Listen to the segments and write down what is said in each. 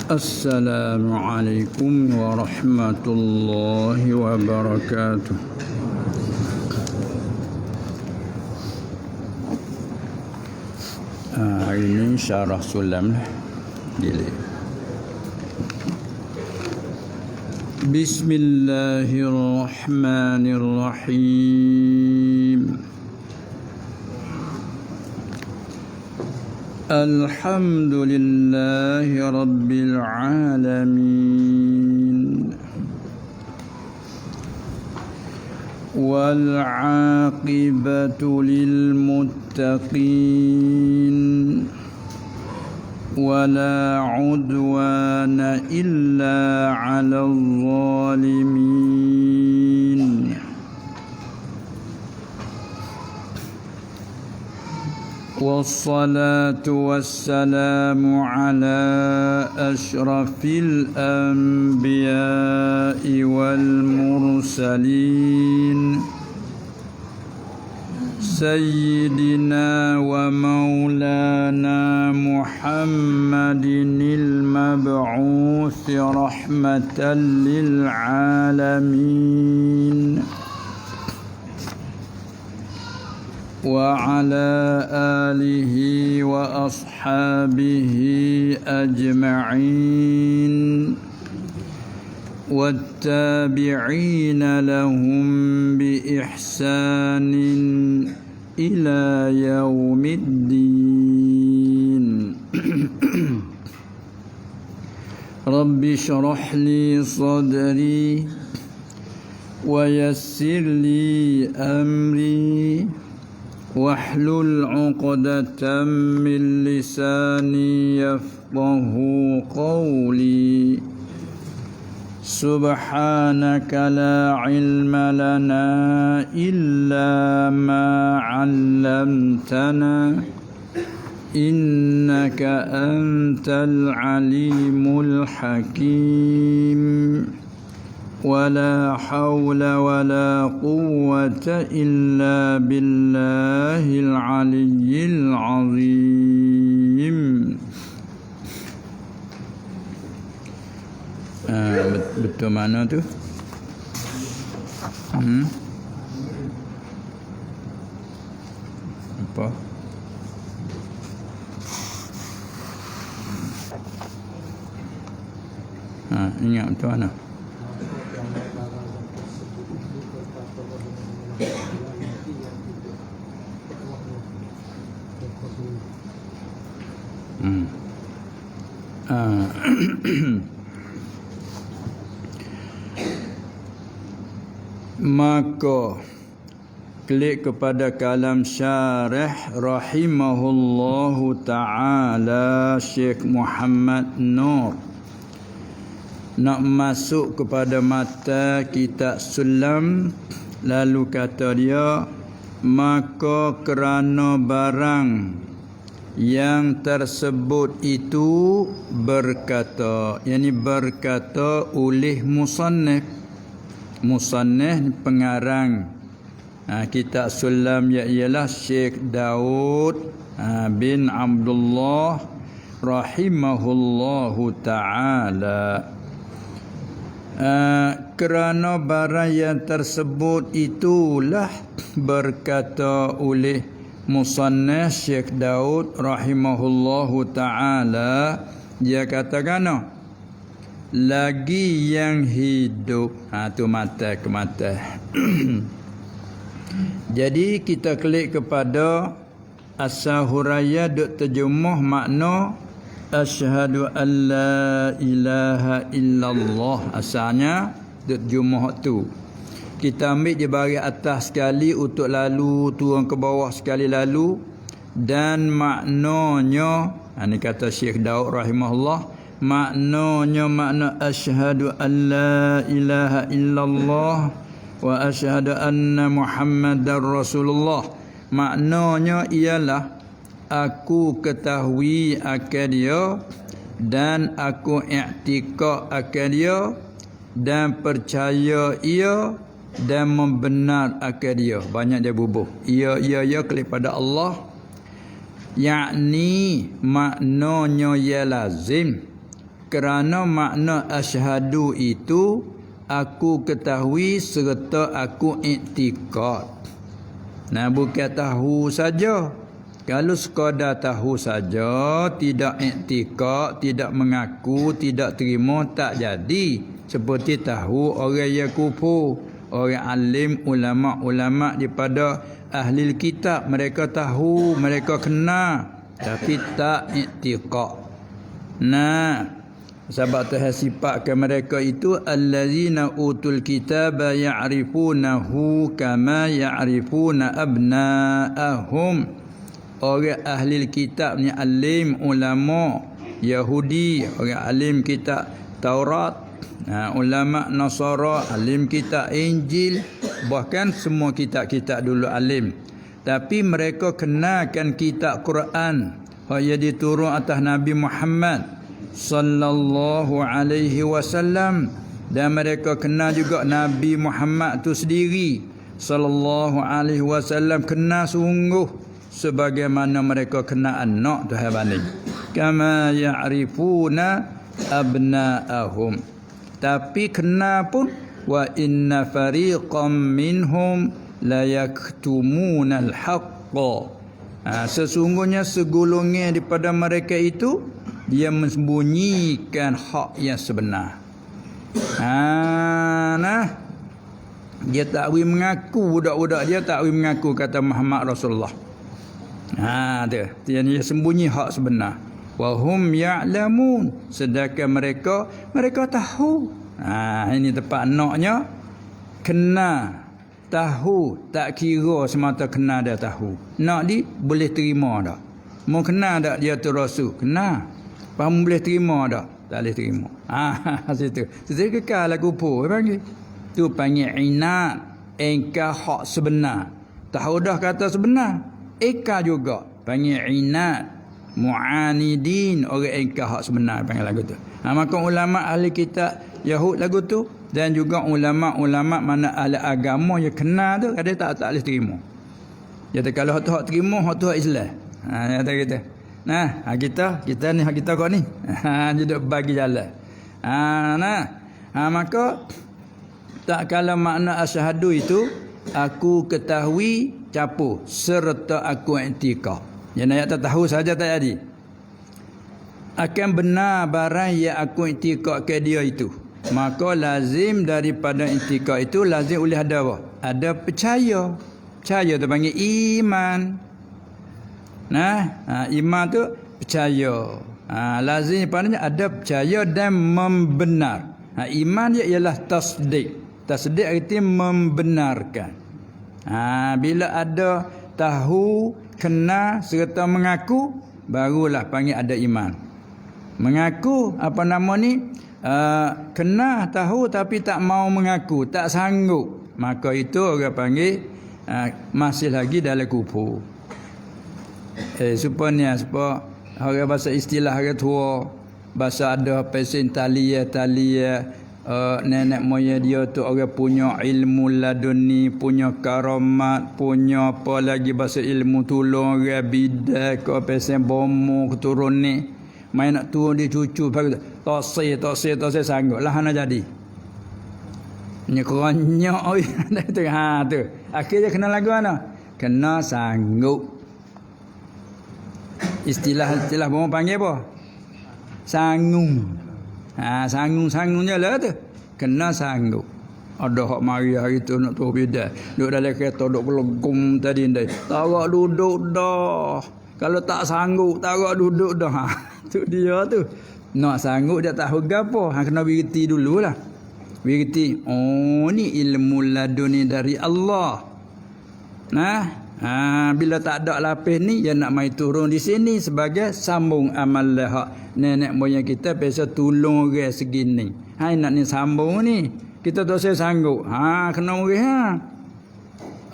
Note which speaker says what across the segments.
Speaker 1: Assalamualaikum warahmatullahi wabarakatuh. Hari ini syarah sulam lah. Bismillahirrahmanirrahim. Alhamdulillahi Rabbil Alamin. Wal'aqibatu lilmuttaqin. Wala udwana illa 'alal zalimin. Wassalatu wassalamu ala ashrafil anbiya'i wal mursalin Sayyidina wa maulana Muhammadinil mab'uthi rahmatan lil alamin wa ala alihi wa ashabihi ajma'in wattabi'ina lahum bi ihsanin ila yaumiddin. Rabbi shrah li sadri wa yassir li amri wahlul 'uqdatam min lisani yafqahu qawli. Subhanaka la ilma lana illa ma 'allamtana innaka antal alimul hakim. ولا حول ولا قوة إلا بالله العلي العظيم. Betul mana tu? Apa? Ingat betul mana? Maka klik kepada kalam syarih rahimahullahu ta'ala Syekh Muhammad Nur. Nak masuk kepada mata kitab sulam, lalu kata dia, maka kerana barang yang tersebut itu berkata, yakni berkata oleh musannif. Musannif pengarang kitab sulam ialah Syekh Daud bin Abdullah rahimahullahu ta'ala. Kerana barang yang tersebut itulah berkata oleh musannif Syekh Daud rahimahullahu ta'ala, dia katakan lagi yang hidup. Tu mata ke mata. Jadi kita klik kepada asal huraya duk terjemah makna asyhadu an la ilaha illallah. Asalnya duk terjemah tu. Kita ambil di bahagian atas sekali untuk lalu, turun ke bawah sekali lalu, dan maknanya ini kata Syekh Daud rahimahullah, maknanya makna asyhadu an la ilaha illallah wa asyhadu anna Muhammadar Rasulullah. Maknanya ialah aku ketahui akan dia dan aku i'tikad akan dia dan percaya ia dan membenar akan dia. Banyak dia bubuh. Ya kepada Allah. Yakni maknanya ya lazim kerana makna asyhadu itu aku ketahui serta aku iktikad. Nah, bukan tahu saja. Kalau sekadar tahu saja, tidak iktikad, tidak mengaku, tidak terima, tak jadi. Seperti tahu orang yang kufur, orang alim, ulama-ulama daripada ahli kitab, mereka tahu, mereka kenal, tapi tak iktikad. Nah, sebab Tuhan sifatkan mereka itu allazina utul kitaba ya'rifunahu kama ya'rifuna abna'ahum. Orang ahli kitab ni alim, ulama Yahudi, orang alim kitab Taurat, ulama Nasara, alim kitab Injil, bahkan semua kitab-kitab dulu alim. Tapi mereka kenalkan kitab Quran yang diturun atas Nabi Muhammad sallallahu alaihi wasallam, dan mereka kenal juga Nabi Muhammad tu sendiri sallallahu alaihi wasallam, kenal sungguh sebagaimana mereka kenal anak Tuhan bani, kama ya'rifuna abna'ahum. Tapi kenal pun wa inna fariqam minhum la yaktumuna al-haqqa. Sesungguhnya segolongan daripada mereka itu dia mensembunyikan hak yang sebenar. Nah, dia tak boleh mengaku, budak-budak dia tak boleh mengaku kata Muhammad Rasulullah. Dia sembunyi hak sebenar. Wa hum ya'lamun, sedangkan mereka tahu. Ini tempat naknya, kenal, tahu, tak kira semata kenal dia tahu. Nak di boleh terima tak? Mau kenal tak dia tu Rasul? Kenal. Faham boleh terima tak? Tak boleh terima. Situ. Situ kekal lah kufur panggil. Tu panggil inat, engkar hak sebenar. Tahu dah kata sebenar, engkar juga. Panggil inat, mu'anidin, orang engkar hak sebenar panggil lagu tu. Maka ulama ahli kitab Yahud lagu tu, dan juga ulama-ulama mana ahli agama yang kenal tu, ada tak boleh terima. Jadi kalau hak terima, hak tu hak Islam. Kata kita. Nah, kita ni hak kita kau ni. Jadi bagi jalan. Maka tak kala makna asyhadu itu aku ketahui capu serta aku i'tikad. Yang ayat tak tahu saja tak jadi. Akan benar barang yang aku i'tikad ke dia itu. Maka lazim daripada i'tikad itu lazim boleh ada apa? Ada percaya. Percaya tu panggil iman. Iman tu percaya. Lazim padanya ada percaya dan membenar. Iman dia ialah tasdik. Tasdik arti membenarkan. Bila ada tahu, kenal serta mengaku, barulah panggil ada iman. Mengaku apa nama ni? Kenal, tahu tapi tak mau mengaku, tak sanggup, maka itu orang panggil masih lagi dalam kufur. Supaya orang bahasa istilah orang tua, bahasa ada pesen talia nenek moyang dia tu orang punya ilmu laduni, punya karamat, punya apa lagi bahasa ilmu tolong orang bidak ke pesen bomo keturun ni, main nak turun dia cucu bagi tak say sanggup lah nak jadi ni keronyak oi tu tu akhirnya kena lagu mana kena sanggup. Istilah bomo panggil apa? Sangung. Sangung je lah tu. Kena sanggup. Ada hak mari hari tu nak turun bidan. Duduk dalam kereta, duduk belegum tadi ndai. Tarak duduk dah. Kalau tak sanggup, tarak duduk dah. Tu dia tu. Nak sanggup dia tak gapo. Kena beriti dululah. Beriti. Oh ni ilmu laduni dari Allah. Bila tak ada lapis ni, dia nak mai turun di sini sebagai sambung amal hak nenek moyang kita biasa tolong orang segini. Nak ni sambung ni. Kita tak saya sanggup. Kena orang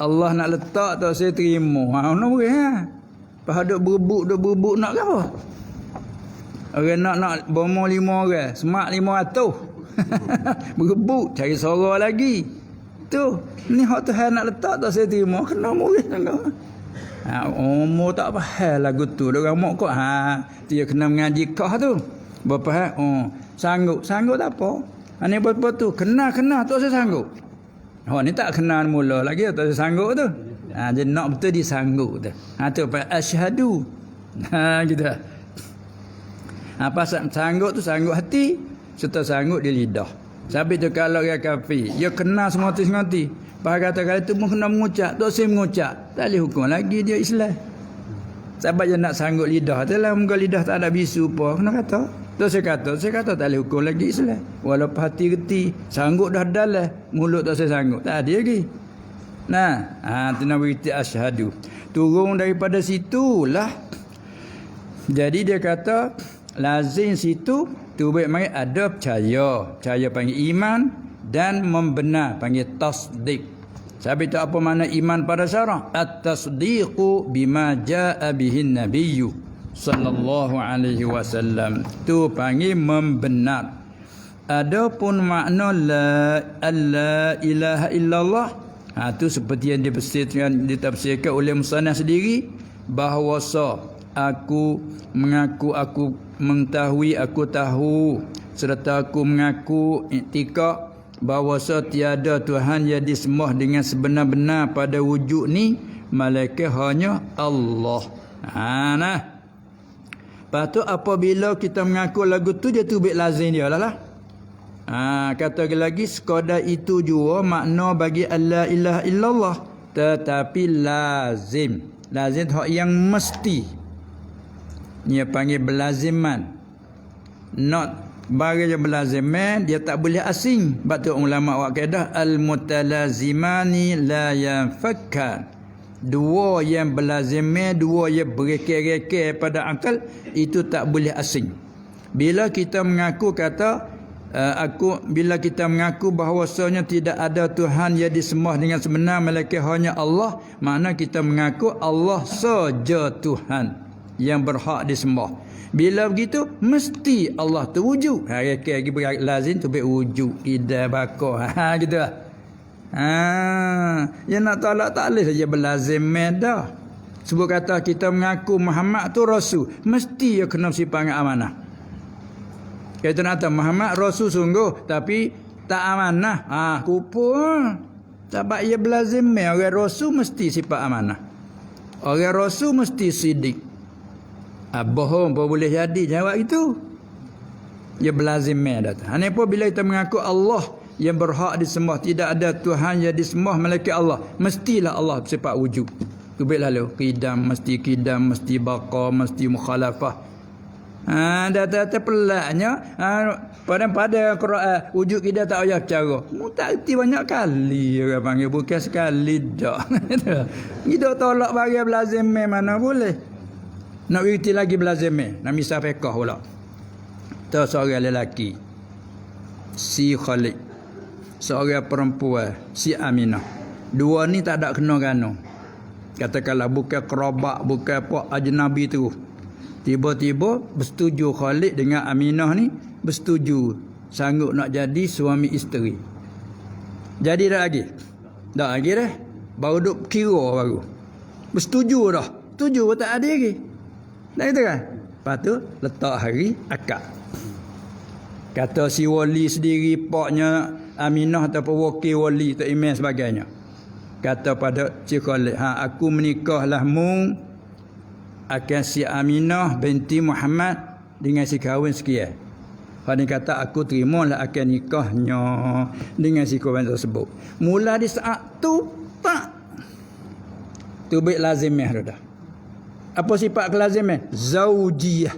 Speaker 1: Allah nak letak tak saya terima. Kena orang Pas duk berebut nak ke apa? Orang nak bomo 5 orang, semak 500. Berebut cari suara lagi. Tu, ni hak Tuhan nak letak tak saya terima, kena murid sangat. Umur tak faham lagu tu. Orang mak kau dia kena mengaji kau tu. Berfaham? Oh, sanggup tak apa. Ani buat tu kena tak saya sanggup. Oh ni tak kena mula lagi tak saya sanggup tu. Jadi nak betul dia sanggup tu. Tu apa asyhadu. Gitu. Pasal sanggup tu sanggup hati, serta sanggup di lidah. Sabit tu kalau dia kafir, dia kena semua tu ngati. Pak kata kalau tu pun kena mengucap, tak saya mengucap, tak boleh hukum lagi dia Islam. Sebab dia nak sanggup lidah tu lah, muka lidah tak ada bisu apa, kena kata. Tu saya kata tak boleh hukum lagi Islam. Walaupun hati reti, sanggup dah dalam, mulut tak saya sanggup, tak ada lagi. Nah, tu nak berita asyhadu. Turun daripada situlah. Jadi dia kata lazim situ tu baik mai ada percaya panggil iman dan membenar panggil tasdik. Sebab itu apa makna iman pada syarah? At-tasdiqu bima jaa bihin nabiyyu sallallahu alaihi wasallam. Tu panggil membenar. Adapun makna la ilaha illallah, tu seperti yang ditafsirkan oleh musannaf sendiri, bahawa aku mengaku aku mengetahui aku tahu serta aku mengaku iktikad bahawa tiada Tuhan yang disembah dengan sebenar-benar pada wujud ni malaikat hanya Allah. Nah. Lepas tu apabila kita mengaku lagu tu dia tubik lazim dia lah. Kata lagi sekadar itu jua makna bagi la ilaha illallah, tetapi lazim hak yang mesti. Dia panggil belaziman. Not bagi yang belaziman dia tak boleh asing. Sebab tu ulama awak kaedah al-mutalazimani la yanfakkan. Dua yang belaziman, dua yang berekek-rekek pada akal, itu tak boleh asing. Bila kita mengaku bila kita mengaku bahawasanya tidak ada Tuhan yang disembah dengan sebenar melainkan hanya Allah, makna kita mengaku Allah saja Tuhan yang berhak disembah. Bila begitu mesti Allah tu wujud. Lagi lazim tu wujud ida bakar. Gitu lah. Yang nak tolak tak boleh saja berlazim dah. Sebab kata kita mengaku Muhammad tu rasul, mesti dia kena sifat amanah. Kita nak tahu Muhammad rasul sungguh tapi tak amanah. Kupur. Sebab ia berlazim orang rasul mesti sifat amanah. Orang rasul mesti sidik. Bohong pun boleh jadi jawab itu. Dia berlazim dah. Hanya pun bila kita mengaku Allah yang berhak disembah, tidak ada Tuhan yang disembah melainkan Allah, mestilah Allah sifat wujud. Tu baik lalu qidam, mesti baqa, mesti mukhalafah. Data pelaknya pada Quran wujud kita tak payah cara. Mu tak erti banyak kali orang panggil, bukan sekali dak. Kita tolak bagi berlazim mana boleh. Nak erti lagi belazim nak misal fiqh pula. Tu seorang lelaki si Khalid, seorang perempuan si Aminah. Dua ni tak ada kena-kena. Katakanlah bukan kerabat, bukan apa ajnabi tu. Tiba-tiba bersetuju Khalid dengan Aminah ni, bersetuju sanggup nak jadi suami isteri. Jadi dah lagi? Tak lagi dah. Baru duk kira baru. Bersetuju dah. Setuju pun tak ada lagi. Dah gitu kan? Lepas tu letak hari akad. Kata si wali sendiri, paknya Aminah ataupun wakil wali atau imam sebagainya. Kata pada si Khalid, aku menikahlah mu akan si Aminah binti Muhammad dengan si kahwin sekian. Khalid kata aku terimalah akan nikahnya dengan si kahwin tersebut. Mula di saat tu tak. Tu baik lazimah dah. Apa sifat kelaziman? Zaujiyah.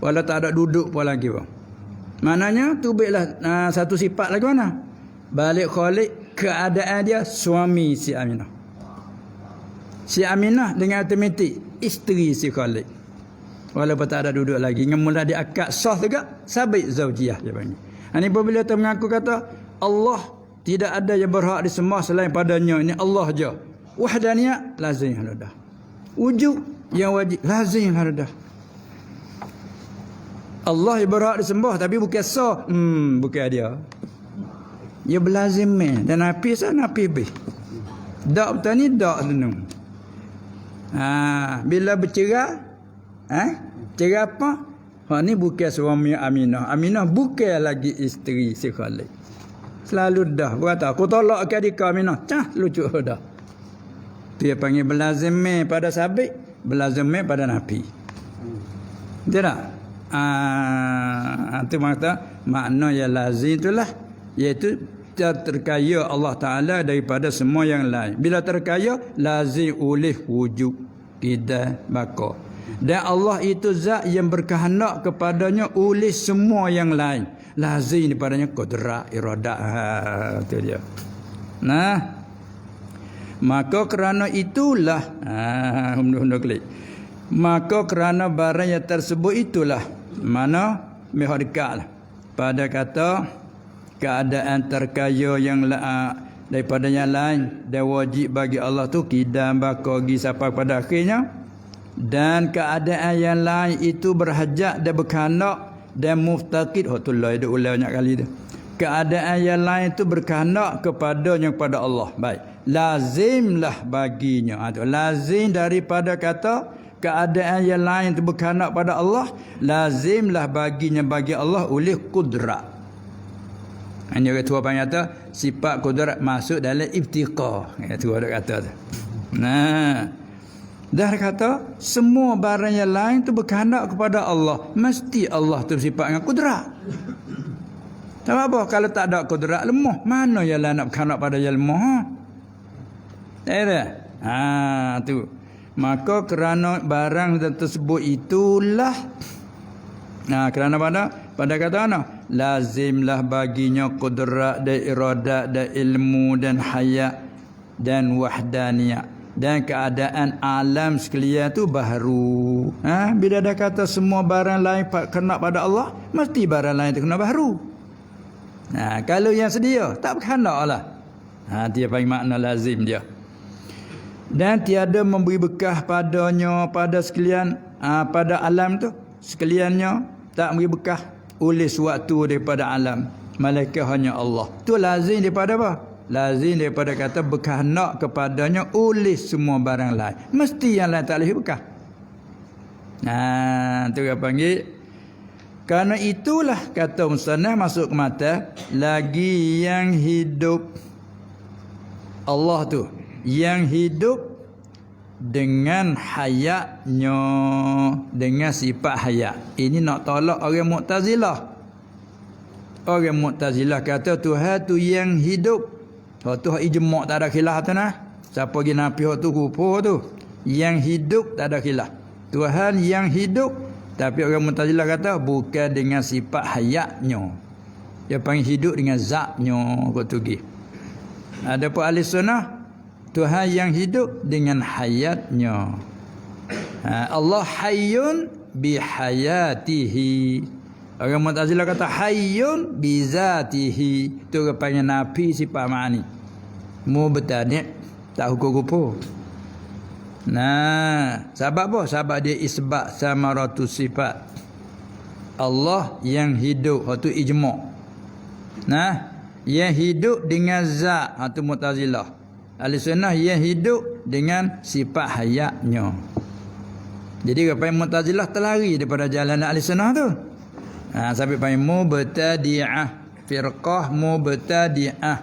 Speaker 1: Walau tak ada duduk pun lagi bang. Maknanya tu baiklah satu sifat lagi mana? Balik Khalid keadaan dia suami si Aminah. Si Aminah dengan automatik isteri si Khalid. Walaupun tak ada duduk lagi. Dengan mula dia akad sah juga, sabit zaujiyah dia panggil. Ini apabila kita mengaku kata Allah tidak ada yang berhak disembah selain padanya. Ini Allah je. Wahdaniyah lazim dah. Wujud yang wajib lazim dah. Allah yang berhak disembah tapi bukan sah. Bukan dia. Dia berlazim dan nafi sah nafi be. Dak betul ni dak tenung. Bila bercerai cerai apa? ni bukan suami Aminah. Aminah bukan lagi isteri si Khalid. Selalu dah berkata, aku tolak ke adik Aminah. Cah, lucu dah. Dia panggil belazimah pada sabit, belazimah pada Nabi. Betul tak? Itu makna yang lazim itulah, iaitu terkaya Allah Ta'ala daripada semua yang lain. Bila terkaya, lazim oleh wujud kita baka. Dan Allah itu zat yang berkehendak kepadanya oleh semua yang lain. Lazim daripadanya qudrat, iradat. Itu dia. Nah, maka kerana itulah maka kerana barang yang tersebut itulah mana mehadikatlah pada kata keadaan terkaya yang daripada yang lain, dan wajib bagi Allah tu kidam bagi sampai pada akhirnya, dan keadaan yang lain itu berhajat dan berkehendak dan muftaqid. Hotullah ada ulang banyak kali tu. Keadaan yang lain itu berkehendak kepadanya, kepada Allah. Baik, lazimlah baginya. Lazim daripada kata keadaan yang lain itu berkehendak pada Allah, lazimlah baginya, bagi Allah oleh kudrat. Hanya orang tua panggil kata sifat kudrat masuk dalam ibtiqa. Itu ada kata tu. Nah, dah kata semua barang yang lain tu berkehendak kepada Allah, mesti Allah tu sifat dengan kudrat. Tak apa kalau tak ada kudrat, lemah. Mana yang lain nak berkehendak pada yang lemah? Tak ada. Tu. Maka kerana barang tersebut itulah, kerana pada kata mana? Lazimlah baginya kudrat dan iradat dan ilmu dan hayat dan wahdaniyah, dan keadaan alam sekalian tu baharu. Bila dah kata semua barang lain kena pada Allah, mesti barang lain tu kena baharu. Kalau yang sedia tak berkehendak lah. Dia panggil makna lazim dia. Dan tiada memberi bekah padanya, pada sekalian, pada alam tu sekaliannya tak memberi bekah oleh suatu daripada alam, malaikat hanya Allah. Tu lazim daripada apa? Lazim daripada kata berkehendak kepadanya oleh semua barang lain, mesti yang lain tak boleh bekah. Tu dia panggil. Karena itulah kata musannaf masuk ke mata, lagi yang hidup Allah tu, yang hidup dengan hayatnya, dengan sifat hayat. Ini nak tolak orang Mu'tazilah. Orang Mu'tazilah kata Tuhan tu yang hidup. Tu ijma' tak ada khilaf tu nah. Siapa pergi nafi tu kufur tu. Yang hidup tak ada khilaf. Tuhan yang hidup, tapi orang Mu'tazilah kata bukan dengan sifat hayatnya. Dia panggil hidup dengan zatnya. Adapun ahli sunnah, Tuhan yang hidup dengan hayatnya. Allah hayyun bihayatihi. Orang Mu'tazilah kata hayyun bizatihi. Itu orang panggil nafi sifat ma'ani. Mubtadi' tak hukum-hukum. Sebab apa? Sebab dia isbat samaratu sifat. Allah yang hidup, itu ijma'. Yang hidup dengan zat, itu Mu'tazilah. Ahli sunnah yang hidup dengan sifat hayatnya. Jadi orang Mu'tazilah terlari daripada jalan ahli sunnah tu. Sampai panggil mubtadi'ah, firqah mubtadi'ah.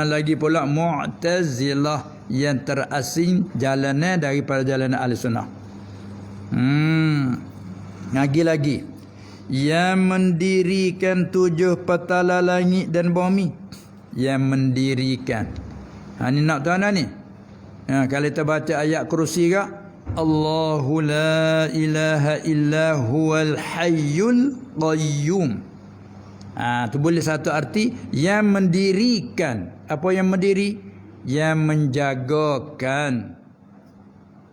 Speaker 1: Lagi pula Mu'tazilah yang terasing jalannya daripada jalan ahli sunnah. Lagi-lagi yang mendirikan 7 petala langit dan bumi. Yang mendirikan. Ini nak tahu ni. Kalau kita baca ayat kursi ke, Allahu la ilaha illa huwal hayyul qayyum. Tu boleh satu arti yang mendirikan. Apa yang mendiri? Yang menjagakan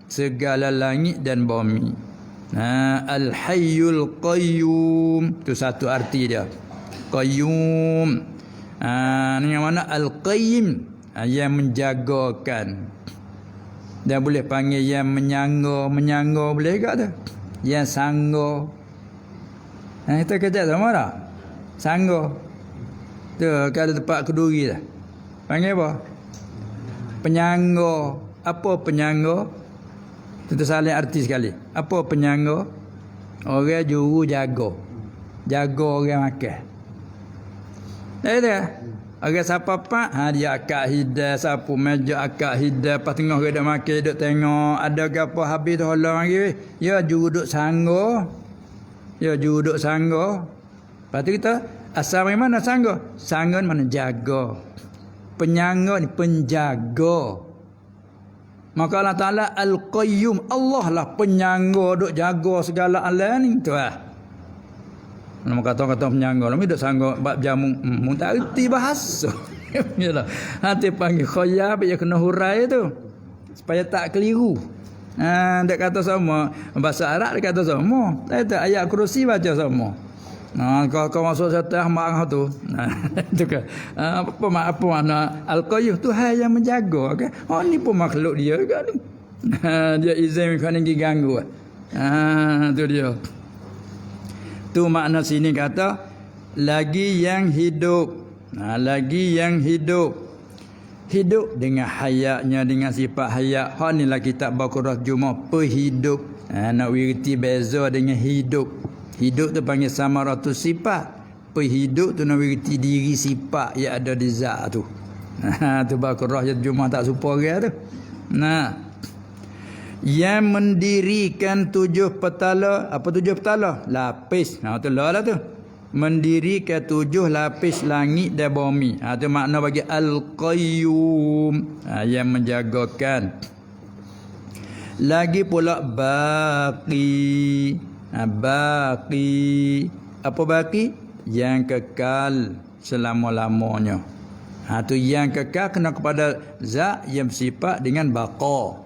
Speaker 1: segala langit dan bumi. Al hayyul qayyum, tu satu arti dia. Qayyum. Ni yang mana? Al qayyim, yang menjagakan. Dan boleh panggil yang menyangga boleh juga tu. Yang sangga. Kita kerja sama tak? Sangga. Tu kalau tempat keduri dah. Panggil apa? Penyangga. Apa penyangga? Itu saling arti sekali. Apa penyangga? Orang juru jaga. Jaga orang makan. Ada. Orang siapa pak, dia akak hidai, siapa meja akak hidai, pas tengah dia makan, duk tengok, ada gapo habis tu halang lagi. Ya juru duk sangga. Ya juru duk sangga. Lepas tu kita, asal mana sangga? Sangga mana jaga. Penyangga ni penjaga. Maka Allah Ta'ala Al-Qayyum. Allah lah penyangga duk jaga segala alam ni. Tu lah. Nama kata-kata penyangga. Nama duk sangga bab jamu. Tak erti bahasa. Yalah. Hati panggil khoyab. Dia kena hurai tu. Supaya tak keliru. Dia kata sama. Bahasa Arab dia kata sama. Tak ayat kursi baca sama. Kau masuk setelah marah tu. Itu kan. Apa makna Al-Qayyum Tuhan yang menjaga kan. Oh ni pun makhluk dia kan ni. Dia izin kan ni ganggu. Tu dia. Tu makna sini kata lagi yang hidup. Lagi yang hidup. Hidup dengan hayatnya, dengan sifat hayat. Hak ni lah kitab Baqarah Jumaah perhidup. Nak wirti beza dengan hidup. Hidup tu panggil samaratus sifat. Perhidup tu nak wirti diri sifat yang ada di zat tu. Tu Baqarah Jumaah tak serupa orang tu. Yang mendirikan 7 petala. Apa 7 petala? Lapis. Tu lah tu. Mendirikan 7 lapis langit dan bumi. Tu makna bagi Al-Qayyum. Yang menjagakan. Lagi pula baqi. Baqi. Apa baqi? Yang kekal selama-lamanya. Tu yang kekal kena kepada zat yang bersifat dengan baqa.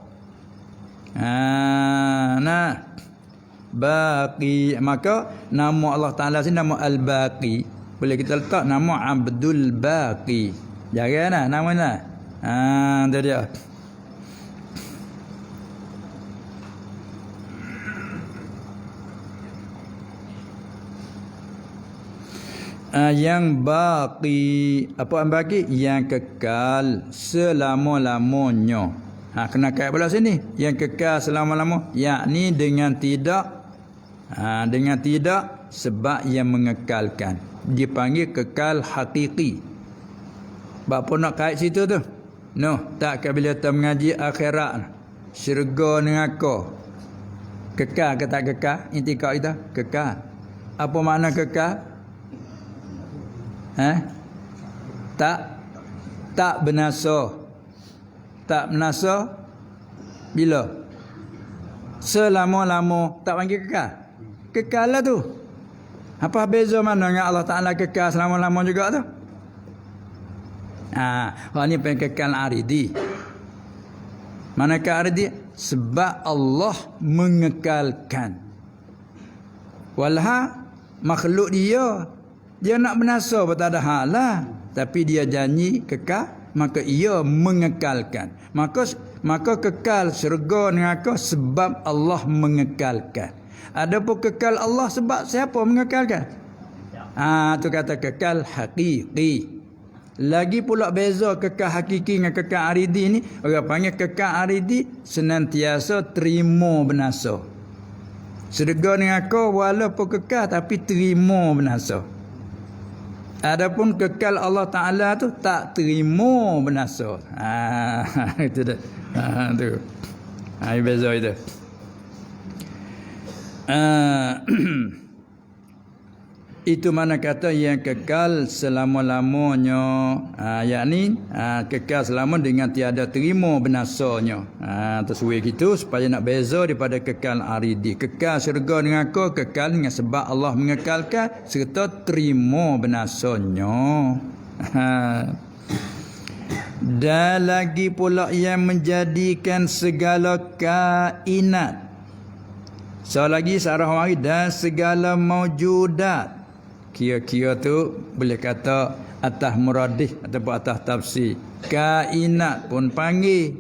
Speaker 1: Baqi. Maka nama Allah Ta'ala sini nama Al-Baqi. Boleh kita letak nama Abdul Baqi. Jangan nama lah. Itu dia. Yang baqi. Apa yang baqi? Yang kekal selama-lamanya. Kena kait pula sini. Yang kekal selama-lama. Yakni dengan tidak. Dengan tidak sebab yang mengekalkan. Dipanggil kekal hakiki. Bapa nak kait situ tu? Tak bila kita mengaji akhirat. Syurga neraka. Kekal ke tak kekal? Intikad kita? Kekal. Apa makna kekal? Tak binasa. Tak binasa bila? Selama-lama. Tak panggil kekal. Kekal lah tu. Apa beza mana dengan Allah Ta'ala kekal selama-lama juga tu? Hal ni panggil kekal aridi. Manakah aridi? Sebab Allah mengekalkan. Walha makhluk dia nak binasa pun tak ada hal lah. Tapi dia janji kekal, maka ia mengekalkan. Maka kekal syurga neraka sebab Allah mengekalkan. Adapun kekal Allah sebab siapa mengekalkan? Tu kata kekal hakiki. Lagi pula beza kekal hakiki dengan kekal aridi ni. Orang panggil kekal aridi senantiasa terima binasa. Syurga neraka walaupun kekal tapi terima binasa. Adapun kekal Allah Ta'ala tu tak terima binasa. Itu dah. Tu. Beza itu. Itu mana kata yang kekal selama-lamanya. Yakni kekal selama dengan tiada terima binasanya. Tersuai gitu supaya nak beza daripada kekal aridi. Kekal syurga neraka kekal dengan sebab Allah mengekalkan serta terima binasanya. Dan lagi pula yang menjadikan segala kainat. Lagi sarah mari dan segala maujudat. Kira-kira tu boleh kata atas muradih ataupun atas tafsir. Kainat pun panggil,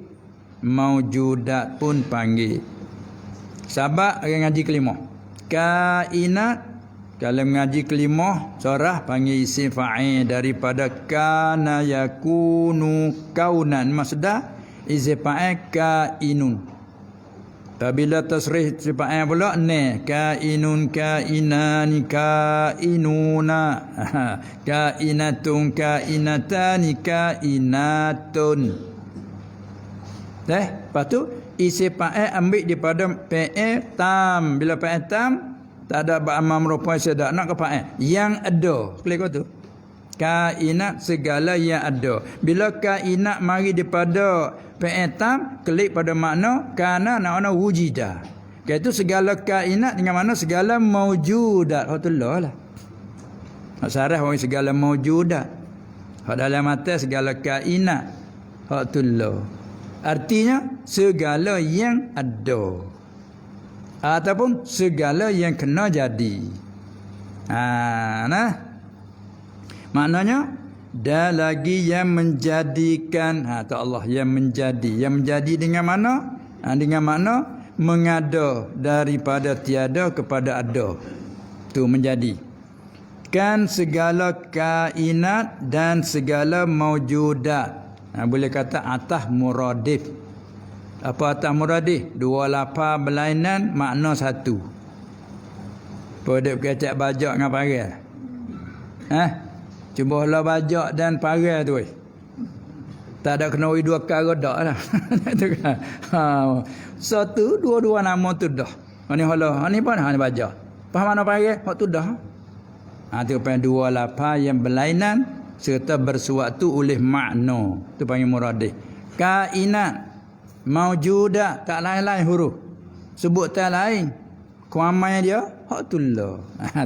Speaker 1: maujudat pun panggil. Sebab orang ngaji kelima. Kainat kalau mengaji kelima surah panggil isim fa'il daripada kana yakunu kaunan. Masdar isim fa'il kainun. Apabila tasrih sifat pula ne kainun kainani kainuna kainatun kainatani kainatun. Lepas tu isi fa'il ambil daripada fi'il tam. Bila fi'il tam tak ada ba'amam rupa sedak nak ke fa'il yang ada. Klik tu. Kainat segala yang ada. Bila kainat mari daripada fi'il tam, klik pada makna kana makna wujida. Iaitu segala kainat dengan mana segala maujudat. Hatullah lah. Hak sarah orang segala maujudat. Hak dalam mata segala kainat. Hatullah. Artinya segala yang ada. Ataupun segala yang kena jadi. Nah. Maknanya dah lagi yang menjadikan tu Allah yang menjadi dengan mana? Dengan makna mengada daripada tiada kepada ada. Tu menjadi. Kan segala kainat dan segala maujudat. Boleh kata atah muradif. Apa atah muradif? Dua lafaz berlainan makna satu. Pada kecak bajak dengan parai. Cuba lah bajak dan parai tu. Tak ada kena dua perkara dak lah. Satu dua-dua nama tu dah. Ni hala, ni pun ni bajak. Faham mana parai? Hak tu dah. Tu panggil dua lafaz yang berlainan serta bersuatu oleh makna. Tu panggil muradif. Kainat maujudat tak lain-lain huruf. Sebut tak lain. Kuamai dia hak tu lah.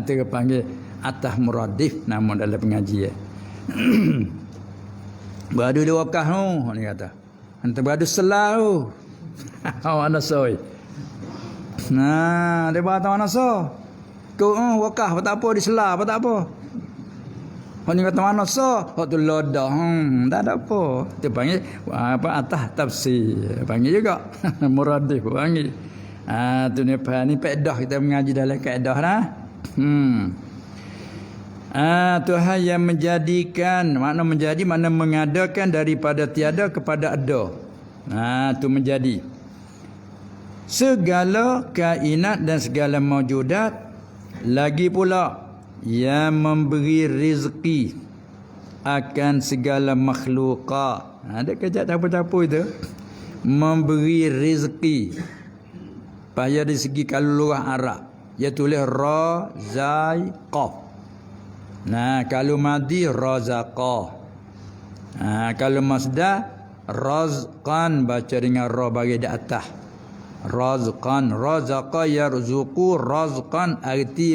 Speaker 1: Tu panggil atah muradif nama dalam pengajian. Beradu dua wakah tu ni kata. Hantar beradu selau. Mana soi. Nah, dia berata mana so. Kau wakah tak apa di selah apa tak apa. Ni kata mana so. Hak tu lodah. Tak ada apa. Dia panggil apa atah tafsir. Panggil juga muradif panggil. Tu ni faedah kita mengaji dalam kaedah lah. Tuhan yang menjadikan, makna menjadi makna mengadakan daripada tiada kepada ada. Tu menjadi. Segala kainat dan segala maujudat, lagi pula yang memberi rezeki akan segala makhlukat. Ada kejap campur-campur itu. Memberi rezeki. Payah dari segi kalau lurah Arab. Dia tulis ra, zai, qaf. Kalau madi razaqah. Kalau masdar razqan baca dengan ra bagi di atas. Razqan, razaqa yarzuqu, razqan arti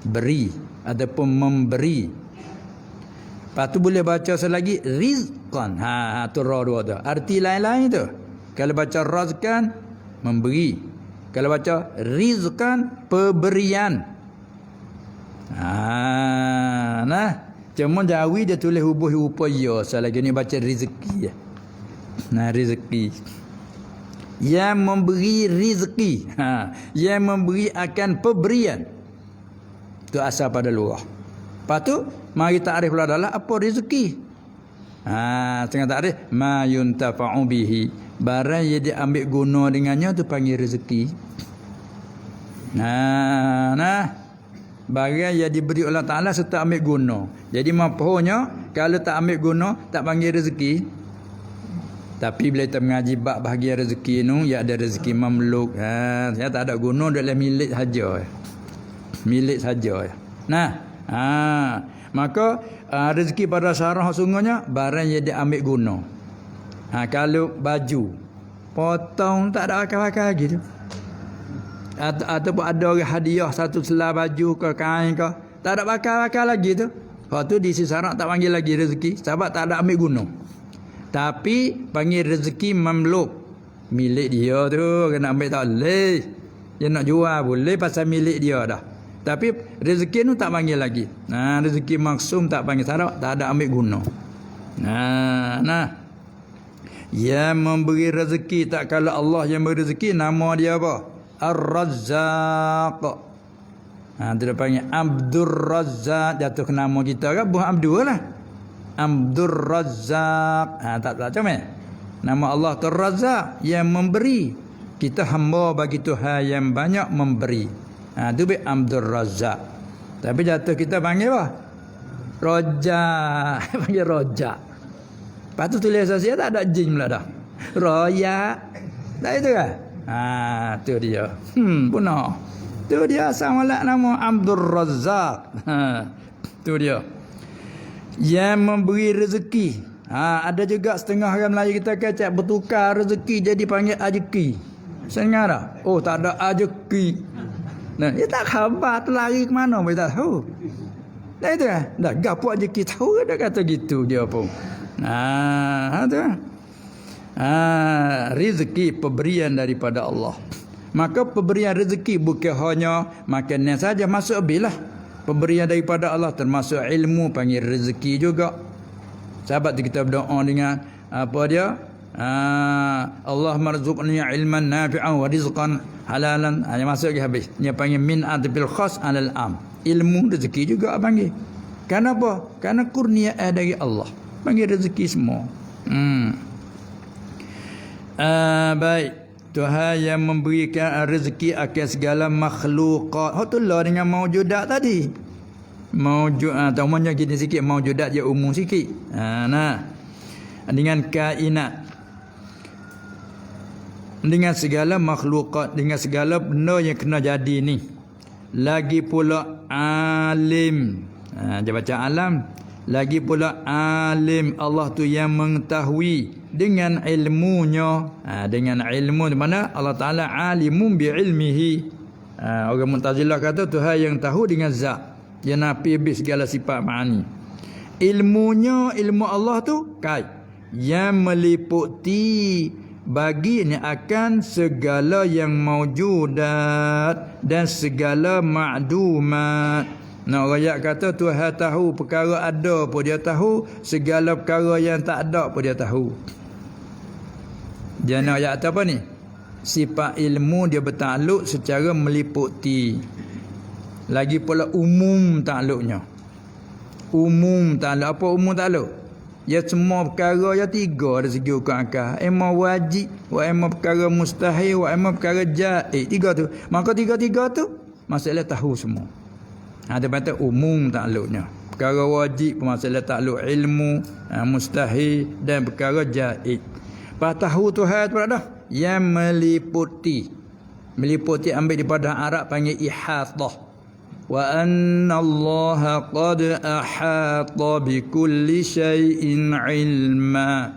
Speaker 1: beri ataupun memberi. Lepas tu boleh baca selagi rizqan. Tu ra dua tu. Arti lain-lain tu. Kalau baca razqan memberi. Kalau baca rizqan pemberian. Cuma Jawi dia tulis hubung rupa ya. Selagi ni baca rezeki. Rezeki. Yang memberi rezeki. Yang memberi akan pemberian. Itu asal pada luar. Lepas tu mari takrif pula adalah apa rezeki. Tengah takrif ma yuntafa'u bihi. Barang yang diambil guna dengannya tu panggil rezeki. Barang yang diberi Allah Ta'ala serta ambil guna. Jadi mapuhnya kalau tak ambil guna tak panggil rezeki. Tapi bila kita mengaji bab bahagian rezeki ni, ya ada rezeki mamluk. Saya tak ada guna dalam milik saja. Milik saja. Maka rezeki pada syarah sungguhnya barang yang diambil guna. Kalau baju potong tak ada akal-akal lagi tu. Ataupun ada orang hadiah satu selai baju ke kain ke, tak ada bakal-bakal lagi tu. Hak tu di sisi syarak tak panggil lagi rezeki sebab tak ada ambil guna. Tapi panggil rezeki mamluk. Milik dia tu kena ambil tak boleh. Dia nak jual boleh pasal milik dia dah. Tapi rezeki tu tak panggil lagi. Rezeki maksum tak panggil syarak, tak ada ambil guna. Yang memberi rezeki tak kala Allah yang memberi rezeki, nama dia apa? Ar-Razzaq. Dia panggil Abdur Razzaq. Jatuh ke nama kita kan buah Abdul lah. Abdur Razzaq. Tak macam mana? Nama Allah tu Razzaq yang memberi. Kita hamba bagi Tuhan yang banyak memberi. Tu be Abdul Razzaq. Tapi jatuh kita panggil apa? Rojak. Panggil rojak. Lepas tu tulis Asia tak ada jin pula dah. Royak. Tak itu kan? Tu dia. Punah. Tu dia asal mula nama Abdul Razzaq. Tu dia. Yang memberi rezeki. Ada juga setengah orang Melayu kita kecek bertukar rezeki jadi panggil ajeki. Sengar tak? Oh, tak ada ajeki. Nah, dia tak khabar terlari ke mana pun tak tahu. Dah itu kan? Dah gapo ajeki tahu dah kata gitu dia pun. Tu. Rezeki pemberian daripada Allah. Maka pemberian rezeki bukan hanya makanan saja, masuk bilah. Pemberian daripada Allah termasuk ilmu panggil rezeki juga. Sahabat kita berdoa dengan apa dia? Allah marzuqni ilman nafi'an wa rizqan halalan. Yang masuk ke habis. Dia panggil min adbil khas alal am. Ilmu rezeki juga panggil. Kenapa? Karena kurnia dari Allah. Panggil rezeki semua. Baik. Tuhan yang memberikan rezeki akan segala makhlukat. Hotullah dengan maujudat tadi. Tahumannya gini sikit. Maujudat je umum sikit. Dengan kainat. Dengan segala makhlukat. Dengan segala benda yang kena jadi ni. Lagi pula alim. Dia baca alam. Lagi pula alim. Allah tu yang mengetahui dengan ilmunya. Dengan ilmu di mana Allah Ta'ala alimun bi'ilmihi. Orang Mu'tazilah kata Tuhan yang tahu dengan zat. Dia nafi habis segala sifat ma'ani. Ilmunya, ilmu Allah tu kait. Yang meliputi baginya akan segala yang maujudat dan segala ma'dumat. Rakyat kata Tuhan tahu perkara ada pun dia tahu, segala perkara yang tak ada pun dia tahu. Dia nak ayat apa ni? Sifat ilmu dia bertakluk secara meliputi. Lagi pula umum takluknya. Umum takluk. Apa umum takluk? Ya semua perkara ya tiga dari segi hukum akal. Emma wajib, wa emma perkara mustahil, wa emma perkara jaiz. Tiga tu. Maka tiga-tiga tu masalah tahu semua. Dia kata umum takluknya. Perkara wajib masalah takluk ilmu, mustahil dan perkara jaiz. Tahu Tuhan tu dah yang meliputi. Meliputi ambil daripada Arab panggil ihatah. Wa anna Allah qad ahata bi kulli shay'in ilma.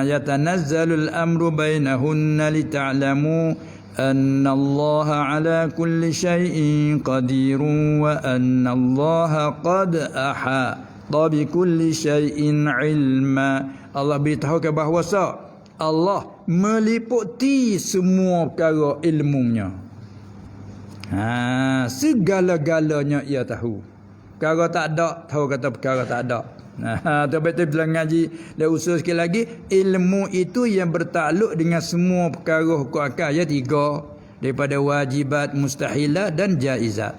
Speaker 1: Yatanazzalu al-amru bainahunna lita'lamu anna Allah ala kulli shay'in qadirun wa anna Allah qad ahata bi kulli shay'in ilma. Allah beritahu ke bahawasa Allah meliputi semua perkara ilmunya. Segala-galanya ia tahu. Perkara tak ada, tahu kata perkara tak ada. Betul-betul bila ngaji dah usul sikit lagi, ilmu itu yang bertakluk dengan semua perkara hukum akal ya tiga, daripada wajibat, mustahilat dan jaizat.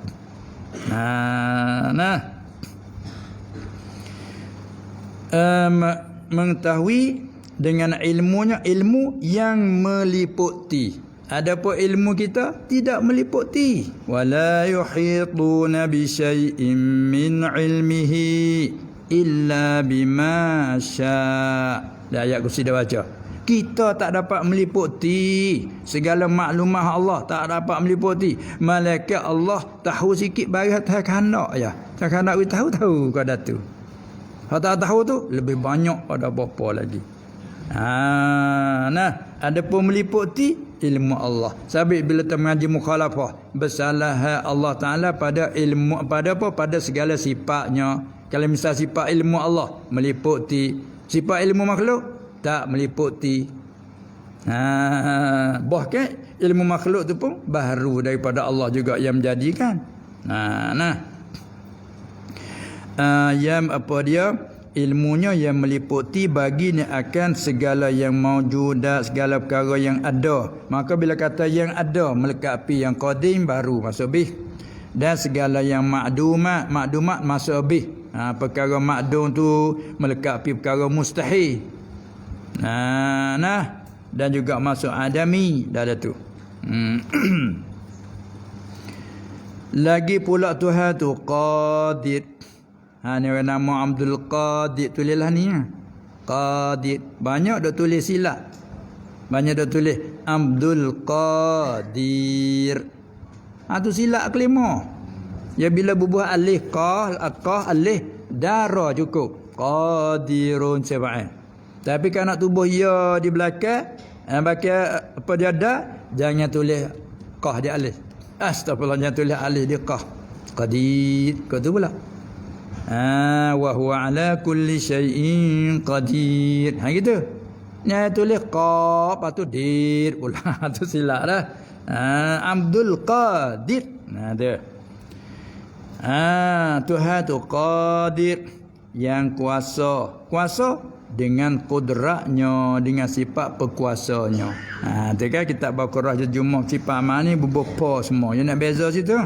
Speaker 1: Mengetahui dengan ilmunya, ilmu yang meliputi. Adapun ilmu kita tidak meliputi. Wala yuhituna bi syai'in min ilmihi illa bima syaa. Ayat kursi dah baca. Kita tak dapat meliputi segala maklumat Allah, tak dapat meliputi. Malaikat Allah tahu sikit barang tak kehendak ya. Tak kehendak tahu kau datu. Kalau tak tahu tu lebih banyak pada apa lagi. Adapun meliputi ilmu Allah. Sabit bila kita mengaji mukhalafah, bersalah Allah Ta'ala pada ilmu, pada apa? Pada segala sifatnya. Kalau misal sifat ilmu Allah meliputi, sifat ilmu makhluk tak meliputi. Bahkan ilmu makhluk tu pun baru daripada Allah juga yang menjadikan. Yang apa dia? Ilmunya yang meliputi baginya akan segala yang maujudat, segala perkara yang ada. Maka bila kata yang ada, melekapi yang qadim baru masuk bih. Dan segala yang makdumat masuk bih. Perkara makdum tu melekapi perkara mustahil. dan juga masuk adami dah ada tu. Lagi pula Tuhan tu Qadir. Ni nama Abdul Qadir, tulislah ni. Qadir. Banyak dah tulis silap. Banyak dah tulis Abdul Qadir. Tu silap kelima. Ya bila bubuh alif qah alif dara cukup. Qadirun sab'an. Tapi kalau nak tubuh ya di belakang, pakai apa dia ada, jangan tulis qah di alif. Astagfirullah, jangan tulis alif di qah. Qadir. Kau tu pula. Wa huwa ala kulli syai'in qadir. Gitu. Ni tulis qaf atau dir pula. Tu silap dah. Abdul Qadir. Dia. Tuhan tu Qadir, yang kuasa. Kuasa dengan kudratnya, dengan sifat perkuasanya. Tu kan kitab Baqarah Jumah sifat amal ni beberapa semua. Yang nak beza situ.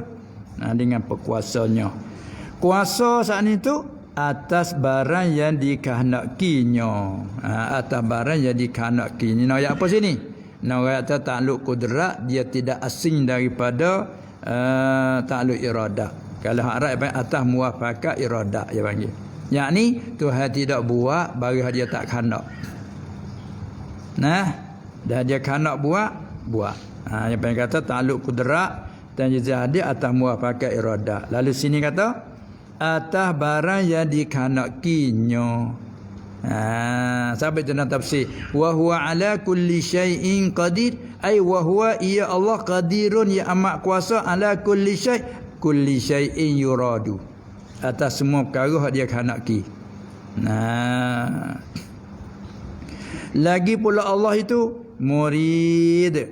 Speaker 1: Dengan perkuasanya. Kuasa saat itu atas barang yang dikehendakinya. Atas barang yang dikehendakinya. Nak ayat apa sini? Nak ayat takluk kudrat, dia tidak asing daripada takluk iradah. Kalau Arab atas muwafakat iradah dia panggil. Yakni Tuhan tidak buat bagi dia tak kehendak. Dah dia kehendak buat. Yang panggil kata takluk kudrat dan jadi atas muwafakat iradah. Lalu sini kata atas barang yang dikehendakinya. Sampai dalam tafsir wa huwa ala kulli syai'in qadir, ai wa huwa ya Allah qadirun, ya amat kuasa ala kulli syai'in yuradu, atas semua perkara dia kehendaki. Lagi pula Allah itu murid,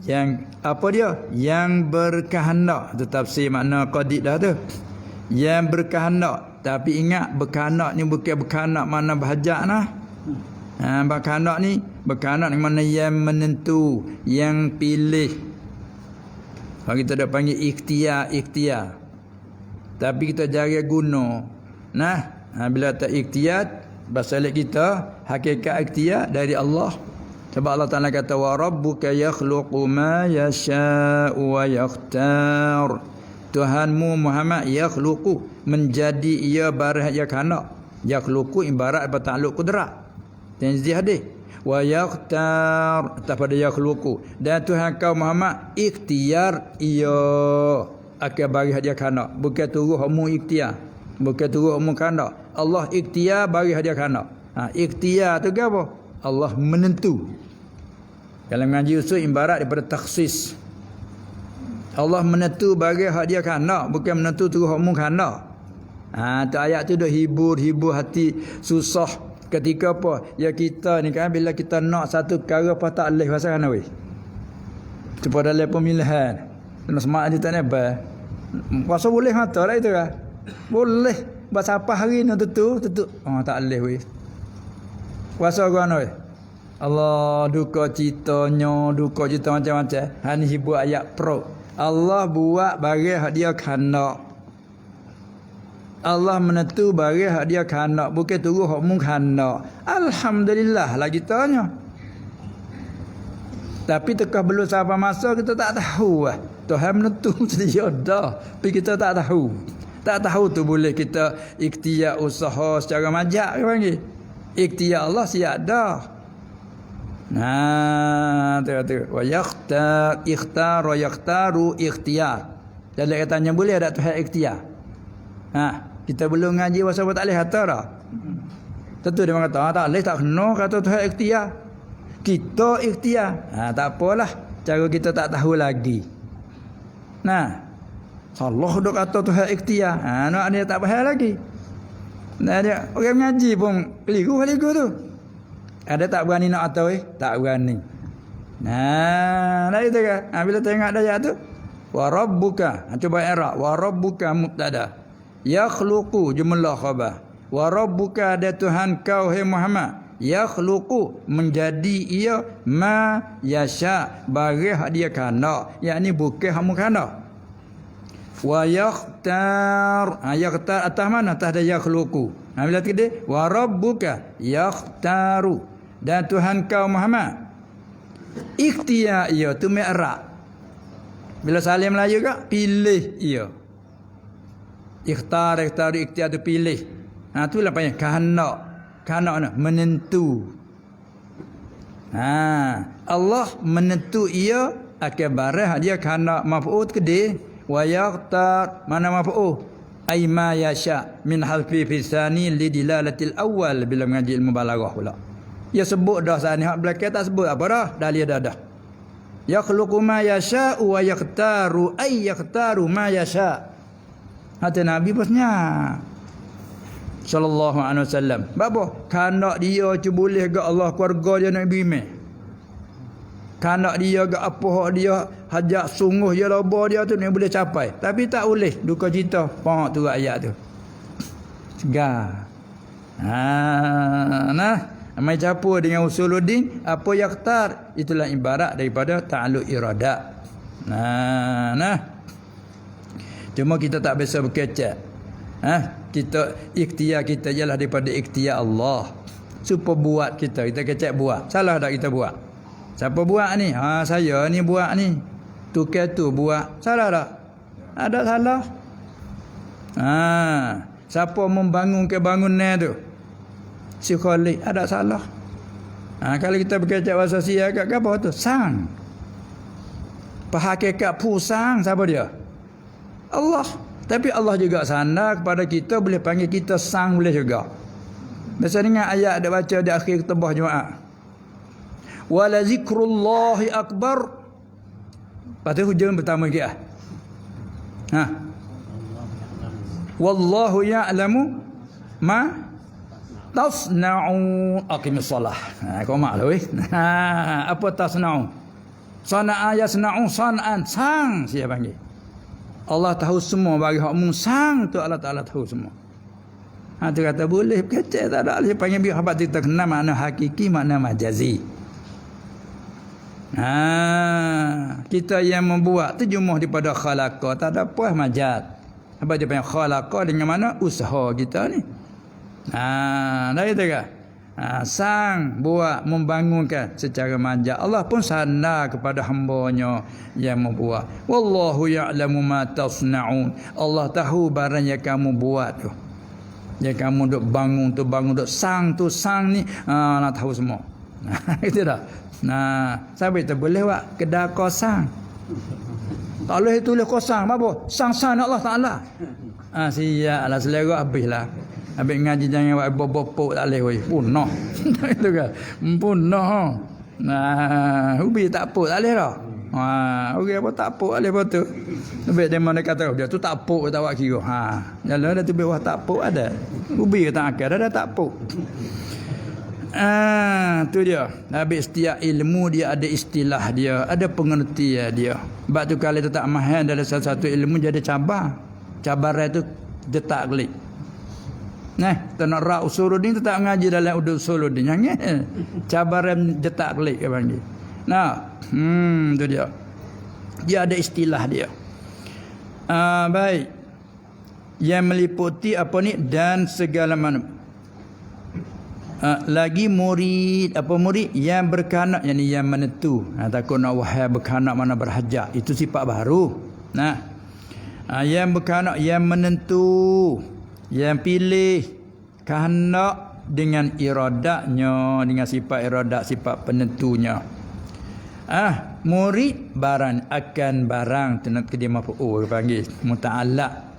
Speaker 1: yang apa dia, yang berkehendak. Itu tafsir makna qadir dah tu, yang berkehendak. Tapi ingat berkehendak ni bukan berkehendak mana berhajat nah. Berkehendak ni mana yang menentu, yang pilih. Kalau kita dah panggil ikhtiar. Tapi kita jaga guna. Bila tak ikhtiar, bahasa lain kita hakikat ikhtiar dari Allah. Sebab Allah Taala kata wa rabbuka yakhluqu ma yasha'u wa yakhtar. Tuhanmu Muhammad yakhluqu, menjadi ia barang yang kanak. Yakhluqu ibarat apa takluk kudrat. Tanzih hadis. Wa yakhtar, daripada yakhluqu. Dan Tuhan kau Muhammad ikhtiar ia akan bagi hadiah kanak. Bukan turut kamu ikhtiar. Bukan turut kamu kanak. Allah ikhtiar bagi hadiah kanak. Ikhtiar tu apa? Allah menentu. Kalau mengaji usul ibarat daripada takhsis. Allah menentu bagi hak dia kanak, bukan menentu terus hak mu kanak. Tu ayat tu dah hibur hati susah ketika apa? Ya kita ni kan bila kita nak satu perkara apa tak leh pasal kan weh. Supaya dalam pemilihan. Nak semak dia tak nebal. Puasa boleh mata lah itu kan. Boleh. Bahasa apa hari ni tentu. Tak leh weh. Puasa kan weh. Allah duka citanya, macam-macam. Hani hibur ayat pro. Allah buat bagi hak dia kanak. Allah menentu bagi hak dia kanak, bukan turut hak mu kanak. Alhamdulillah lagi tanya. Tapi tekah belum sampai masa kita tak tahu lah. Tuhan menentu sedia dah, tapi kita tak tahu. Tak tahu tu boleh kita ikhtiar usaha secara majak ke panggil. Ikhtiar Allah siap dah. Tu. Wa yakhtar, ikhtar wa yakhtaru ikhtiar. Dalam katanya boleh ada Tuhan ikhtiar. Kita belum ngaji pasal tak boleh kata dah. Tentu dia kata tak boleh, tak kena kata Tuhan ikhtiar. Kita ikhtiar. Tak apalah, cara kita tak tahu lagi. Salah dok kata Tuhan ikhtiar. Nak dia tak faham lagi. Dia orang ngaji pun keliru tu. Ada tak berani nak atau tak berani. Dah itu kan. Bila tengok ayat tu, wa rabbuka, cuba i'rab, wa rabbuka mubtada. Yakhluqu jumlah khabar. Wa rabbuka ada Tuhan kau hai Muhammad. Yakhluqu menjadi ia ma yasha bagi hak dia kanak. Yakni bukan hak mu kanak. Wa yakhtar, yakhtar atas mana? Atas dia yakhluqu. Bila kita wa rabbuka yakhtaru, dan Tuhan kau Muhammad Ikhtiar ia tu mi'rab. Bila salih Melayu kak, pilih ia. Ikhtar ikhtiar tu pilih. Itulah panggil kehendak. Kehendak mana? Menentu. Allah menentu ia akan barah dia kehendak maf'ul kedih. Wa yakhtar mana maf'ul? Ay ma yasha min halfi fisani lidilalatil awal bila mengaji ilmu balaghah pula. Ia sebut dah sani hak belakang tak sebut apa dah. Dalil dah. Yakhluqu ma yasha wa yakhtaru ay yakhtaru ma yasha. Kata Nabi bosnya sallallahu alaihi wasallam. Bapa? Kanak dia tu boleh gak Allah keluarga dia nak bimeh. Kanak dia gak apa hak dia hajat sungguh dia loba dia tu ni boleh capai. Tapi tak boleh duka cita. Faham tu ayat tu. Segar. Nah, mai capur dengan usuluddin apa yakhtar itulah ibarat daripada ta'alluq iradat. Nah. Cuma kita tak biasa berkecek. Kita ikhtiar kita ialah daripada ikhtiar Allah. Supaya buat kita kecek buat. Salah tak kita buat? Siapa buat ni? Saya ni buat ni. Tukar tu buat. Salah tak? Ada salah. Siapa membangun kebangunan tu? Si Khalid ada salah. Kalau kita berkecek bahasa sia kat apa tu? Sang. Hakikat pusang siapa dia? Allah. Tapi Allah juga sana kepada kita boleh panggil kita sang boleh juga. Biasa dengan ayat ada baca di akhir khutbah Jumaat. Wala zikrullahi akbar. Pada hujung pertama ke Wallahu ya'lamu ma tasna'un. Aqimis salah. Kau mak weh. Apa tasna'un? Sana'a yasna'un san'an. Sang siapa panggil? Allah tahu semua bagi hakmu sang tu Allah Taala tahu semua. Tu kata boleh kecek tak ada dia panggil biar habat kita kenal makna hakiki makna majazi. Kita yang membuat terjemah daripada khalaqa tak ada puas majaz. Apa dia panggil khalaqa dengan mana usaha kita ni. Dah itu ke? Sang buat membangunkan secara manja. Allah pun sana kepada hamba-Nya yang membuat. Wallahu ya'lamu ma tasna'un. Allah tahu barang yang kamu buat tu. Yang kamu duk bangun duk sang ni nak tahu semua. Itu dah. Sampai tu boleh buat kedai kosong. Tak boleh tulis kosong apa? Sang Allah Taala. Siaplah selera habislah. Habis ngaji jangan buat bopok tak boleh weh. Punah. Itu kan. Punah. Ubi tak apa tak boleh dah. Okey apa tak apa boleh apa tu. Habis dia mana kata dia tu tak apa tak buat kira. Jalan dah tu bawah tak apa ada. Ubi tak akal dah tak apa. Tu dia. Habis setiap ilmu dia ada istilah dia, ada pengertian dia. Sebab tu kalau tu tak mahal dalam salah satu ilmu jadi cabar. Cabaran tu dia tak klik. Tak nak ra usuluddin tu tak ngaji dalam usuluddin. Jangan. Cabaran dia tak klik ke panggil. Tu dia. Dia ada istilah dia. Baik. Yang meliputi apa ni dan segala mana. Lagi murid yang berkanak yang menentu. Takut nak wahai berkanak mana berhajat. Itu sifat baru. Yang berkanak yang menentu, yang pilih kehendak dengan iradatnya, dengan sifat iradat, sifat penentunya. Murid barang akan barang tenat kedia maf'ul panggil muta'allaq.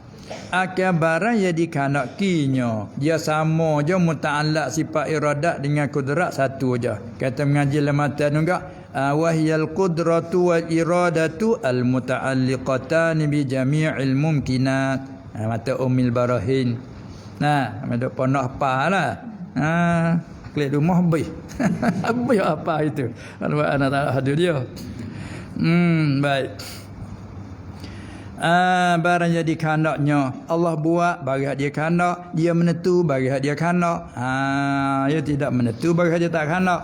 Speaker 1: Akan barang yang dikehendakinya. Dia sama je muta'allaq sifat iradat dengan kudrat satu je. Kata mengaji lematan juga wahyal qudratu wal iradatu al muta'alliqatan bi jami'il mumkinat. Mata Ummil Barahin. Ada pondok apa lah. Klik rumah habis. Habis apa itu? Kalau anak tak hadir dia. Baik. Barang jadi kehendaknya Allah buat bagi hak dia kehendak, dia menentu bagi hak dia kehendak. Dia tidak menentu bagi hak dia tak kehendak.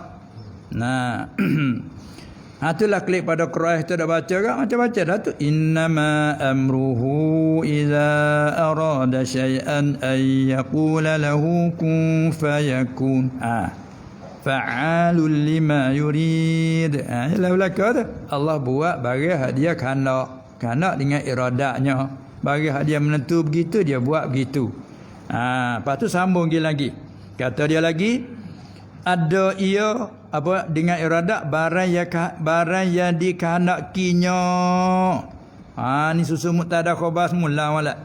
Speaker 1: Itulah klik pada Quran tu dah baca kan? Macam baca dah tu. Innama amruhu iza arada syai'an ay yaqula lahu kun fayakun. fa'alul lima yurid. Ialah belaka tu. Allah buat barang hak dia kanak dengan iradatnya. Barang hak dia menentu begitu, dia buat begitu. Lepas tu sambung lagi. Kata dia lagi, ada ia apa dengan iradat barang yang dikehendakinya. Ni susu mubtada khabar semula wala.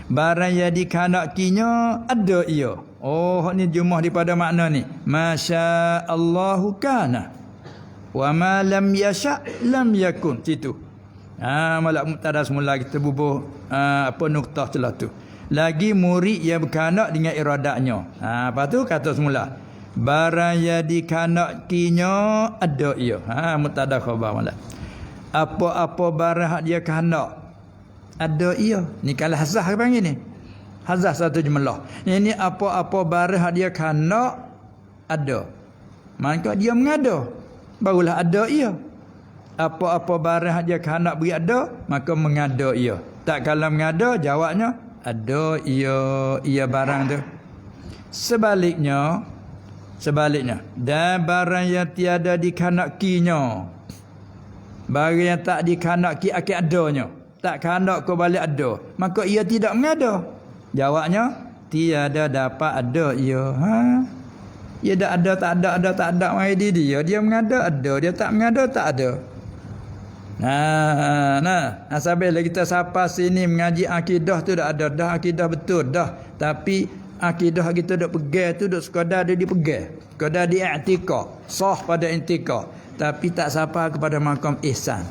Speaker 1: Barang yang dikehendakinya ada ia. Oh, ni jumlah daripada makna ni. Masya Allahu kana wa ma lam yasha lam yakun. Situ. Malak mubtada semula kita bubuh nuktah celah tu. Lagi murid yang berkanak dengan iradatnya. Lepas tu kata semula. Barang yang dikehendakinya ada ia. Mubtada khabar malak. Apa-apa barang hak dia kehendak ada ia. Ni kalau hazah ke panggil ni. Hazah satu jumlah. Ini apa-apa barang hak dia kehendak ada. Maka dia mengada. Barulah ada ia. Apa-apa barang hak dia kehendak beri ada, maka mengada ia. Tak kalau mengada, jawabnya ada ia barang tu. Sebaliknya dan barang yang tiada dikehendakinya, barang yang tak dikehendaki akan adanya, tak kehendak kau balik ada, maka ia tidak mengada. Jawabnya tiada dapat ada ia. Ia dah ada tak ada mai dia mengada ada, dia tak mengada tak ada. Sampai kita sampai sini mengaji akidah tu dah ada dah, akidah betul dah, tapi akidah kita duk pegang tu duk sekadar dia dipegang, sekadar diiktikad, sah pada iktikad, tapi tak sampai kepada makam ihsan.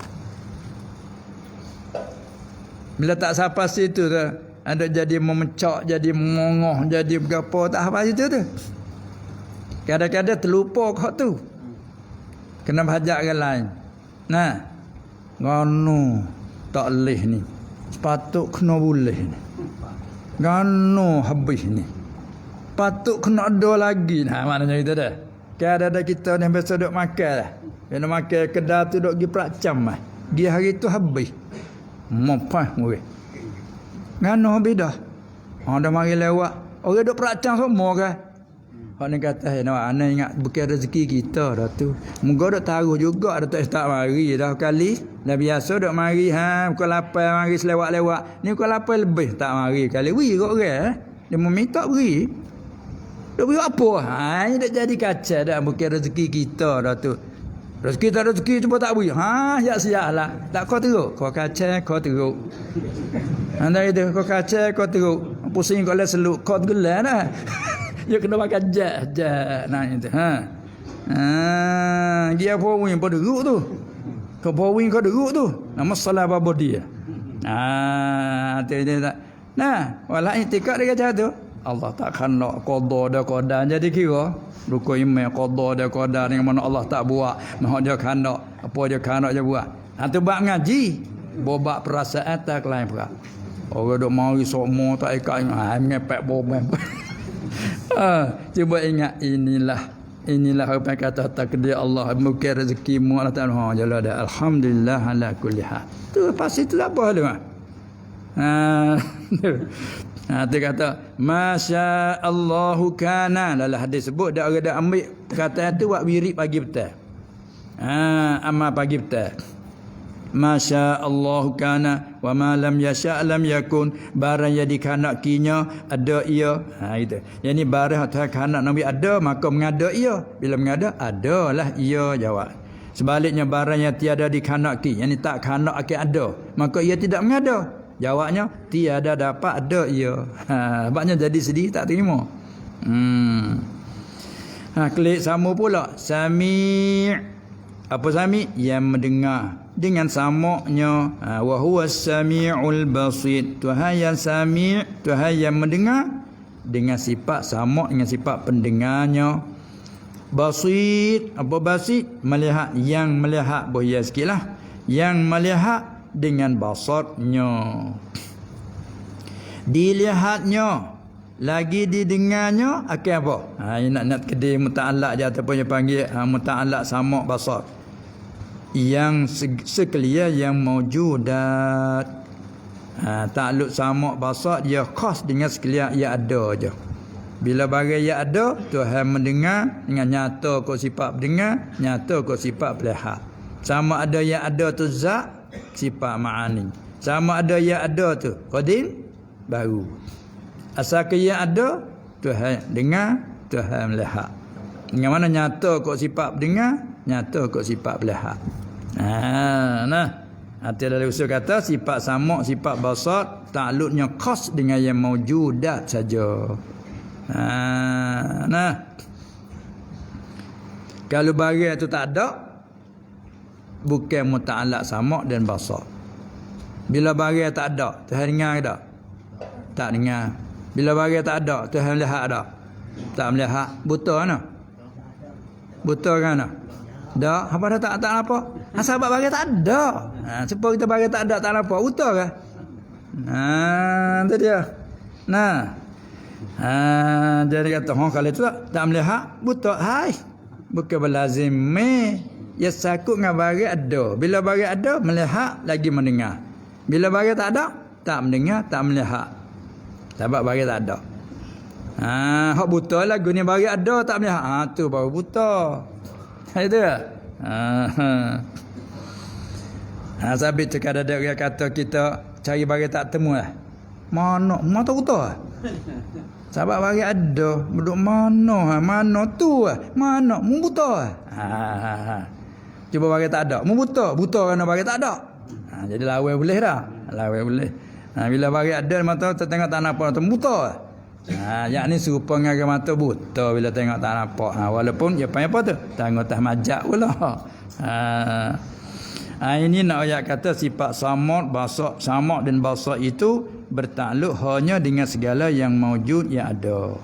Speaker 1: Bila tak sampai situ tu, ada jadi memecak, jadi mengongoh, jadi berapa tak apa situ tu. Kadang-kadang terlupa kau tu. Kena bahajak orang lain. Gano tak leh ni. Sepatut kena boleh ni. Gano habis ni. Patut kena ada lagi. Maknanya itu dah. Kadang-kadang kita ni biasa duk makan lah. Kena makan kedai tu duk pergi peracam lah. Dia hari tu habis. Mopah murih. Gano habis dah. Dah mari lewat. Orang duk peracam semua kan. Hak ni kata, ana ingat bukan rezeki kita dah tu. Moga dak taruh juga dah tak mari dah kali. Dah biasa dak mari pukul 8 mari selewat-lewat. Ni pukul 8 lebih tak mari kali. Beri kok orang. Dia meminta beri. Dak beri apa? Ni dak jadi kacau dah bukan rezeki kita dah tu. Rezeki tak rezeki cuba tak beri. Siap-siaplah. Tak kau teruk. Kau kacau kau teruk. Anda itu kau kacau kau teruk. Pusing kau le seluk kau gelar dah. Dia kena makan jat itu. Dia pawing pada deruk tu. Kau pawing kau deruk tu. Nama salah babo dia. Tak. Wala i'tikad dia kata tu. Allah tak kena qada dah qada jadi kira rukun iman qada dah qada dengan mana Allah tak buat, maha dia kena apa dia kena dia buat. Tu bab ngaji, bobak perasaan tak lain pula. Orang dok mari semua tak ikat ngepek bobam. Cuba ingat inilah apa yang kata takdir Allah, mungkin rezekimu Allah Taala jalla dah. Alhamdulillah ala kulli hal. Tu pasti tu apa tu? Dia kata masya Allahu kana. Dalam hadis sebut dak orang dak ambil kata tu buat wirid pagi petang. Amal pagi petang. Masya Allahu kana wa ma lam yasha lam yakun. Barang yang dikehendakinya ada ia. Itu. Yang ni barang tak kehendak Nabi ada maka mengada ia. Bila mengada adalah ia, jawab. Sebaliknya barang yang tiada dikehendaki, yang ni tak kehendak akan ada, maka ia tidak mengada. Jawabnya tiada dapat ada ia. Sebabnya jadi sedih tak terima. Klik sama pula. Sami'. Apa sami'? Yang mendengar dengan samaknya. Wa huwas sami'ul basir. Tuhan yang sami', Tuhan yang mendengar dengan sifat samak, dengan sifat pendengarnya. Basir. Apa basir? Melihat. Yang melihat. Bohya sikitlah. Yang melihat dengan basarnya. Dilihatnya, lagi didengarnya akan apa? Ini nak kedai muta'allaq je ataupun dia panggil muta'allaq samak basar. Yang sekalian yang maujudat. Takluk samak basar dia khas dengan sekalian yang ada je. Bila barang yang ada, Tuhan mendengar dengan nyata kau sifat mendengar, nyata kau sifat melihat. Sama ada yang ada tu zat, sifat ma'ani. Sama ada yang ada tu qadim, baru. Asal ke yang ada, Tuhan dengar, Tuhan melihat. Dengan mana nyata kau sifat mendengar, nyata kau sifat melihat. Nah. Hati dalam usul kata sifat sama, sifat basat takluknya khas dengan yang maujudat saja. Nah. Kalau barang tu tak ada, bukan muta'allaq sama dan basat. Bila barang tak ada, Tuhan dengar tak? Tak dengar. Bila barang tak ada, Tuhan melihat tak? Tak melihat. Buta mana? Buta kan? Tak. Apa dah tak nampak? Sebab barang tak ada. Sebab kita barang tak ada, tak nampak. Buta kan? Itu dia. Nah. Jadi kata, kalau itu tak melihat, buta. Hai. Bukan berlazim. Ya sakut dengan barang ada. Bila barang ada, melihat, lagi mendengar. Bila barang tak ada, tak mendengar, tak melihat. Sebab barang tak ada. Hak buta lah guna barang ada, tak melihat. Tu baru buta. Itu ya. Sabit tu kadang dia kata kita cari barang tak temu lah. Mana tak buta. Sebab barang ada, duduk mana tu lah. Mana mu buta. Cuba barang tak ada, mu buta kerana barang tak ada. Jadi lawan boleh dah. Lawan boleh. Bila barang ada mata tengok tak nampak tu buta. Yang ni serupa dengan mata buta bila tengok tak nampak. Walaupun apa tu? Tengok tak majak pula. Ini nak ayat kata sifat samad, basat, samad dan basat itu bertakluk hanya dengan segala yang maujud yang ada.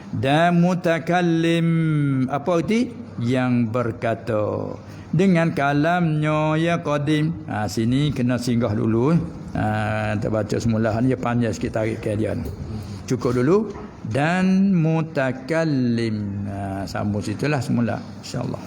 Speaker 1: Dan mutakallim apa itu? Yang berkata dengan kalamnya ya qadim. Sini kena singgah dulu. Kita baca semula ni panjang sikit tarik ke dia. Cukup dulu. Dan mutakallim. Sambung situlah semula insyaallah.